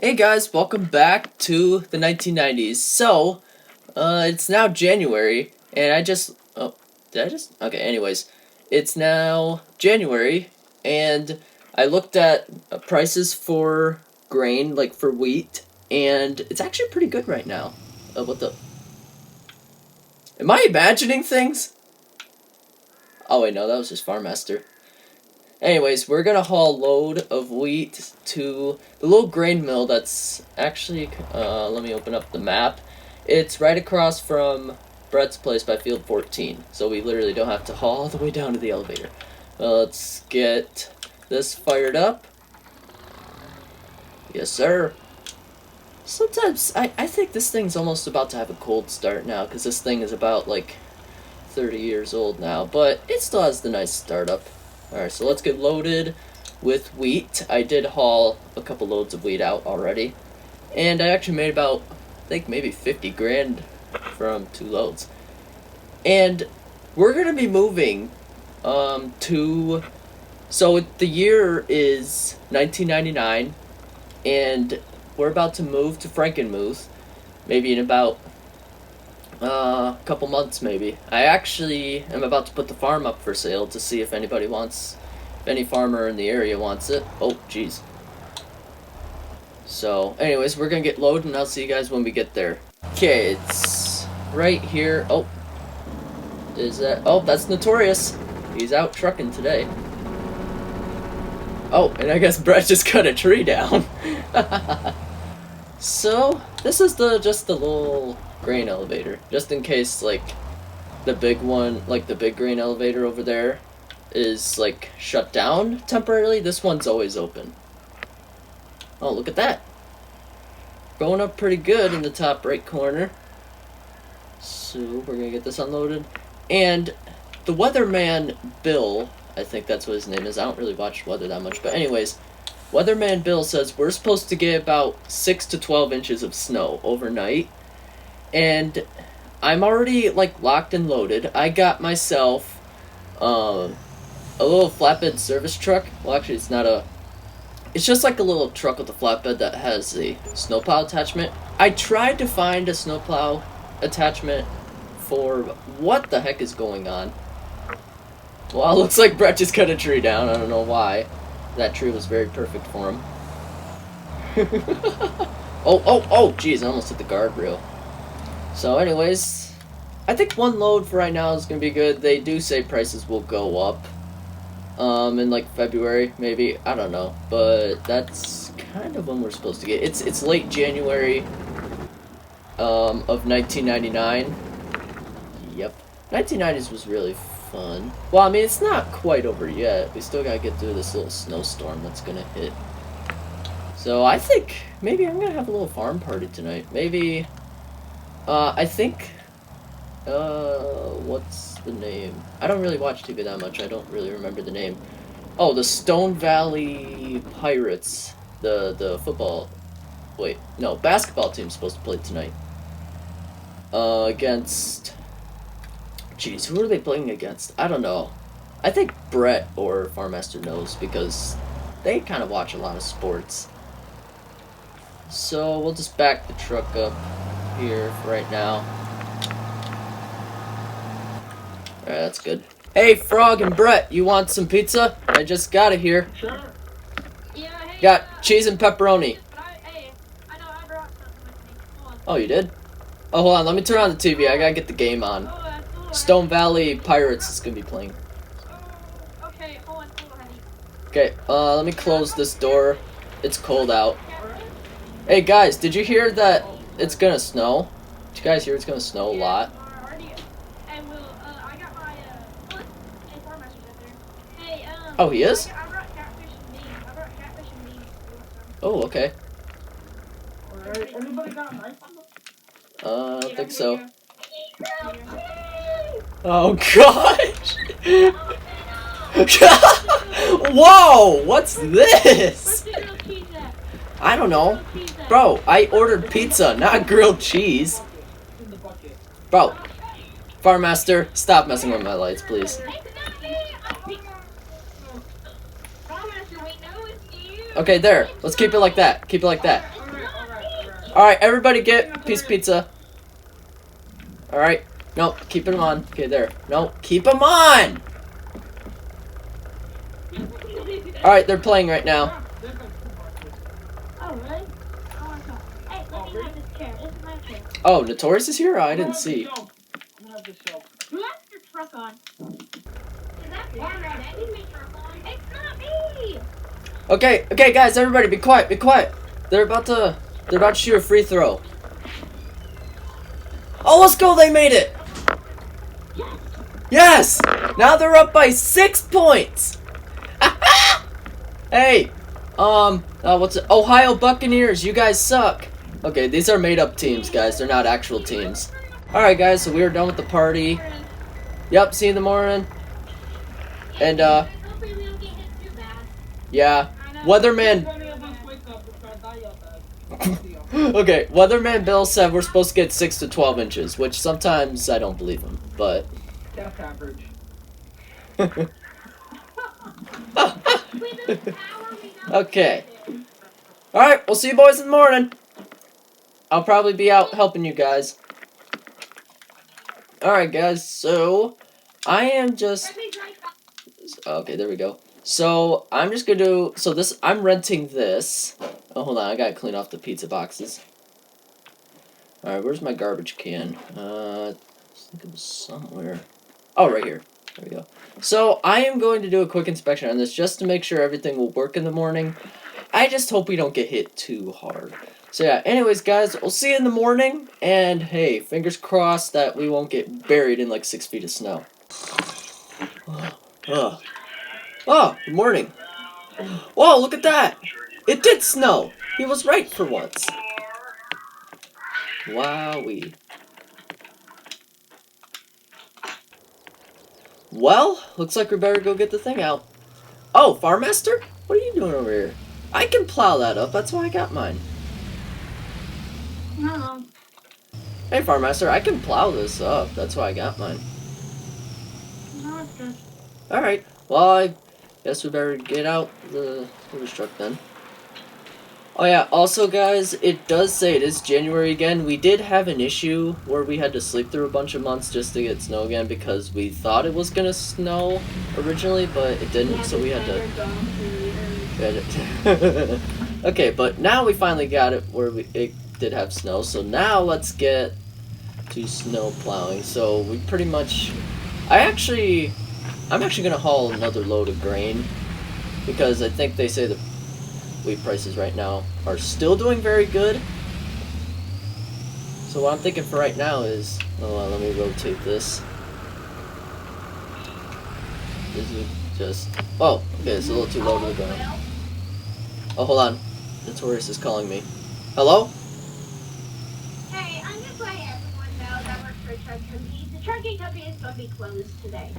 Hey guys, welcome back to the 1990s. So, it's now January, and okay, anyways. It's now January, and I looked at prices for grain, like for wheat, and it's actually pretty good right now. Am I imagining things? Oh wait, no, that was just Farmmaster. Anyways, we're gonna haul a load of wheat to the little grain mill that's actually, let me open up the map. It's right across from Brett's place by Field 14, so we literally don't have to haul all the way down to the elevator. Let's get this fired up. Yes, sir. Sometimes, I think this thing's almost about to have a cold start now, because this thing is about, like, 30 years old now, but it still has the nice startup. Alright, so let's get loaded with wheat. I did haul a couple loads of wheat out already. And I actually made about, I think maybe 50 grand from 2 loads. And we're going to be moving so the year is 1999, and we're about to move to Frankenmuth, maybe in about a couple months maybe. I actually am about to put the farm up for sale to see if anybody wants, if any farmer in the area wants it. Oh, jeez. So, anyways, we're gonna get loaded and I'll see you guys when we get there. Okay, it's right here. Oh, that's Notorious. He's out trucking today. Oh, and I guess Brett just cut a tree down. So, this is just the little grain elevator, just in case, like, the big one, like the big grain elevator over there is, like, shut down temporarily. This one's always open. Oh, look at that. Going up pretty good in the top right corner. So, we're gonna get this unloaded. And the weatherman Bill, I think that's what his name is. I don't really watch weather that much, but anyways, weatherman Bill says we're supposed to get about 6 to 12 inches of snow overnight. And I'm already, like, locked and loaded. I got myself a little flatbed service truck. Well, actually, it's just like a little truck with a flatbed that has a snowplow attachment. I tried to find a snowplow attachment for what the heck is going on. Well, it looks like Brett just cut a tree down. I don't know why. That tree was very perfect for him. Oh, jeez, I almost hit the guardrail. So anyways, I think one load for right now is going to be good. They do say prices will go up in like February, maybe. I don't know. But that's kind of when we're supposed to get. It's late January of 1999. Yep. 1990s was really fun. Well, I mean, it's not quite over yet. We still got to get through this little snowstorm that's going to hit. So I think maybe I'm going to have a little farm party tonight. Maybe... I think, what's the name? I don't really watch TV that much, I don't really remember the name. Oh, the Stone Valley Pirates, the football, wait, no, basketball team's supposed to play tonight. Against, jeez, who are they playing against? I don't know. I think Brett or Farmmaster knows, because they kind of watch a lot of sports. So, we'll just back the truck up here for right now. Alright, that's good. Hey, Frog and Brett, you want some pizza? I just got it here. Sure. Yeah, hey, got cheese and pepperoni. I know I brought something with me. Hold on. Oh, you did? Oh, hold on, let me turn on the TV. I gotta get the game on. Oh, that's cool. Stone Valley Pirates is gonna be playing. Oh, okay, hold on, honey. Okay, let me close this door. It's cold out. Hey, guys, did you hear that it's gonna snow? Did you guys hear it's gonna snow a lot? I got my, Farmmaster's up there. Hey, Oh, he is? I brought catfish and beans. Oh, okay. Alright, everybody got a knife? I don't think so. Oh, gosh! Whoa! What's this? Where's the grilled cheese at? I don't know. Bro, I ordered pizza, not grilled cheese. Bro, Farmmaster, stop messing with my lights, please. Okay, there. Let's keep it like that. Keep it like that. Alright, everybody get piece of pizza. Alright. No, keep them on. Okay, there. No, keep them on! Alright, they're playing right now. Oh, really? Oh, okay. Hey, let me have this chair. This is my chair. Oh, Notorious is here? I didn't see. Who left your truck on? Is that Farmer? Leave my truck on. It's not me! Okay, okay, guys, everybody, be quiet, be quiet. They're about to shoot a free throw. Oh, let's go! They made it. Yes! Now they're up by 6 points. Hey, what's it? Ohio Buccaneers, you guys suck. Okay, these are made-up teams, guys. They're not actual teams. All right, guys, so we are done with the party. Yep, see you in the morning. And Hopefully we don't get hit too bad. yeah, Weatherman. Okay, Weatherman Bill said we're supposed to get 6 to 12 inches, which sometimes I don't believe him, but. That's average. Okay. Alright, we'll see you boys in the morning. I'll probably be out helping you guys. Alright, guys, so I am just. Okay, there we go. So I'm just gonna do. So this, I'm renting this. Oh, hold on, I gotta clean off the pizza boxes. Alright, where's my garbage can? I think it was somewhere. Oh, right here. There we go. So I am going to do a quick inspection on this just to make sure everything will work in the morning. I just hope we don't get hit too hard. So yeah, anyways, guys, we'll see you in the morning. And hey, fingers crossed that we won't get buried in like 6 feet of snow. Oh, good morning. Whoa, look at that. It did snow. He was right for once. Wowee. Well, looks like we better go get the thing out. Oh, Farm Master? What are you doing over here? I can plow that up. That's why I got mine. No. Hey, Farm Master, I can plow this up. That's why I got mine. No, it's good. Alright. Well, I guess we better get out the garbage truck then. Oh yeah, also guys, it does say it is January again. We did have an issue where we had to sleep through a bunch of months just to get snow again because we thought it was gonna snow originally, but it didn't, so we had to... Okay, but now we finally got it where it did have snow, so now let's get to snow plowing. So we pretty much... I'm actually gonna haul another load of grain because I think they say the wheat prices right now are still doing very good. So what I'm thinking for right now is, hold on, let me rotate this. This is just, oh, okay, it's a little too low to the ground. Oh, hold on, Notorious is calling me. Hello? Hey, I'm just letting everyone know that works for a truck company. The trucking company is going to be closed today.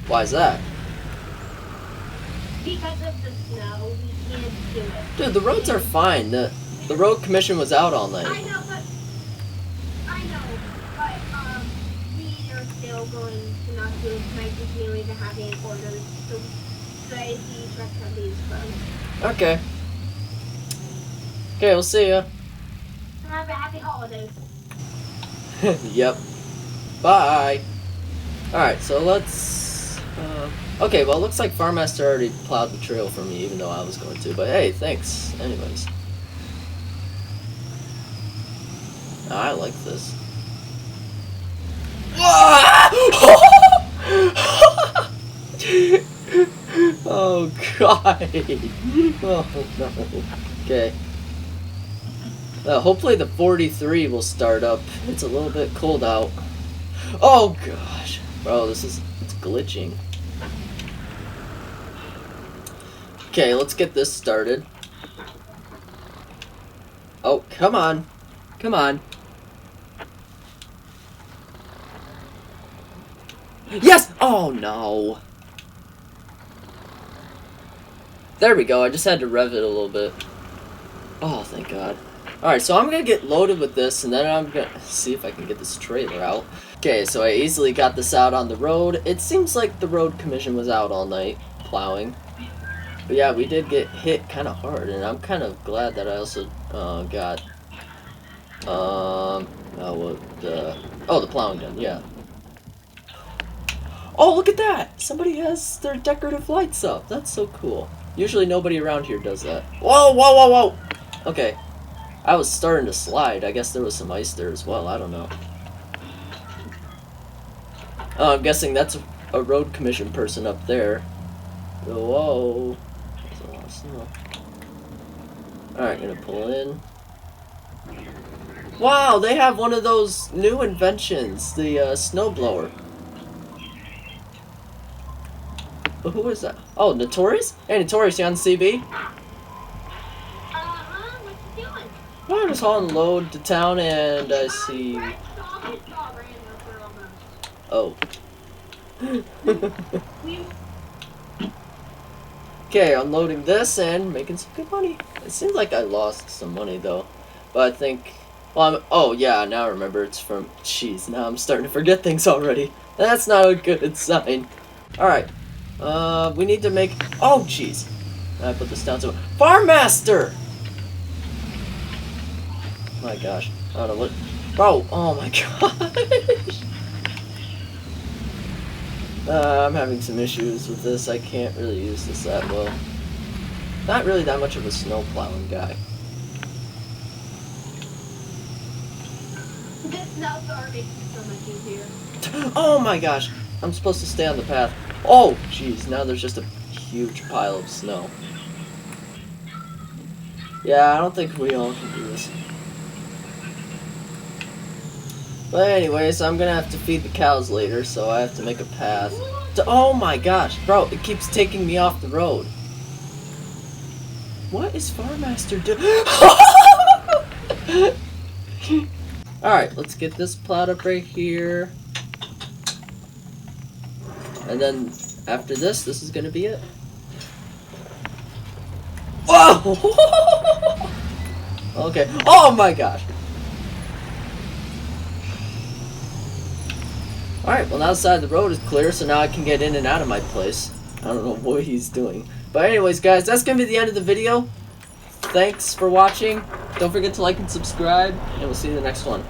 Why is that? Because of the snow, we can't do it. Dude, the roads are fine. The road commission was out all night. I know, but we are still going to not do it tonight just mainly to having orders. So today the truck company is closed. Okay. Okay, we'll see ya. Have a happy holidays. Yep. Bye. Alright, so let's... okay, well, it looks like Farm Master already plowed the trail for me, even though I was going to. But hey, thanks. Anyways. I like this. Oh, God. Oh, no. Okay. Hopefully the 43 will start up. It's a little bit cold out. Oh, gosh. Bro, it's glitching. Okay, let's get this started. Oh, come on. Come on. Yes! Oh, no. There we go. I just had to rev it a little bit. Oh, thank God. Alright, so I'm going to get loaded with this, and then I'm going to see if I can get this trailer out. Okay, so I easily got this out on the road. It seems like the road commission was out all night, plowing. But yeah, we did get hit kind of hard, and I'm kind of glad that I also got The plowing gun, yeah. Oh, look at that! Somebody has their decorative lights up. That's so cool. Usually nobody around here does that. Whoa, whoa, whoa, whoa! Okay. I was starting to slide. I guess there was some ice there as well. I don't know. Oh, I'm guessing that's a road commission person up there. Whoa. That's a lot of snow. Alright, gonna pull in. Wow, they have one of those new inventions, the snowblower. But who is that? Oh, Notorious? Hey, Notorious, you on CB? What you doing? Well, I'm just hauling load to town and I see... Oh. Okay, unloading this and making some good money. It seems like I lost some money though. But I think... Well, oh yeah, now I remember it's from... Jeez, now I'm starting to forget things already. That's not a good sign. Alright. We need to make... Oh, jeez. I put this down to... Farm Master! My gosh. I don't know what... Bro, oh my gosh. I'm having some issues with this. I can't really use this that well. Not really that much of a snow plowing guy. This Snowstorm makes it so much easier. Oh my gosh. I'm supposed to stay on the path. Oh, jeez. Now there's just a huge pile of snow. Yeah, I don't think we all can do this. But anyways, I'm gonna have to feed the cows later, so I have to make a path. Oh my gosh, bro, it keeps taking me off the road. What is Farm Master doing? Alright, let's get this plowed up right here. And then after this is gonna be it. Whoa! Okay. Oh my gosh. Alright, well now the side of the road is clear, so now I can get in and out of my place. I don't know what he's doing. But anyways, guys, that's going to be the end of the video. Thanks for watching. Don't forget to like and subscribe, and we'll see you in the next one.